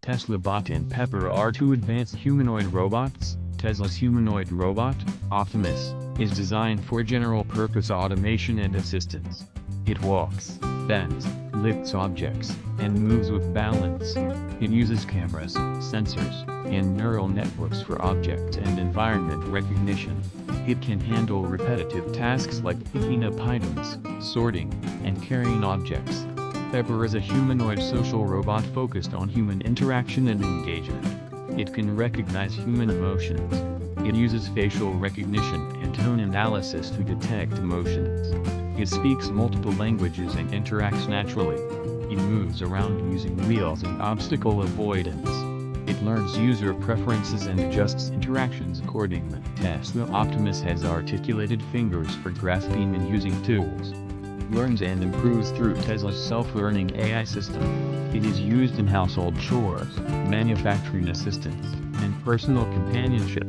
Tesla Bot and Pepper are two advanced humanoid robots. Tesla's humanoid robot, Optimus, is designed for general-purpose automation and assistance. It walks, bends, lifts objects, and moves with balance. It uses cameras, sensors, and neural networks for object and environment recognition. It can handle repetitive tasks like picking up items, sorting, and carrying objects. Pepper is a humanoid social robot focused on human interaction and engagement. It can recognize human emotions. It uses facial recognition and tone analysis to detect emotions. It speaks multiple languages and interacts naturally. It moves around using wheels and obstacle avoidance. It learns user preferences and adjusts interactions accordingly. Tesla Optimus has articulated fingers for grasping and using tools. Learns and improves through Tesla's self-learning AI system. It is used in household chores, manufacturing assistance, and personal companionship.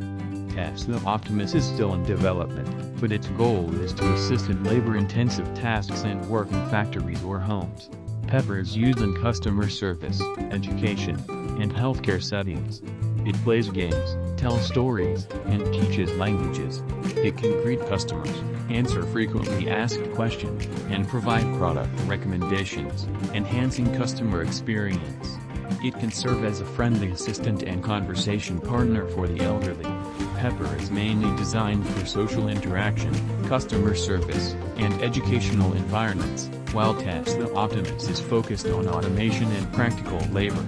Tesla Optimus is still in development, but its goal is to assist in labor-intensive tasks and work in factories or homes. Pepper is used in customer service, education, and healthcare settings. It plays games, tells stories, and teaches languages. It can greet customers, answer frequently asked questions, and provide product recommendations, enhancing customer experience. It can serve as a friendly assistant and conversation partner for the elderly. Pepper is mainly designed for social interaction, customer service, and educational environments, while Tesla Optimus is focused on automation and practical labor.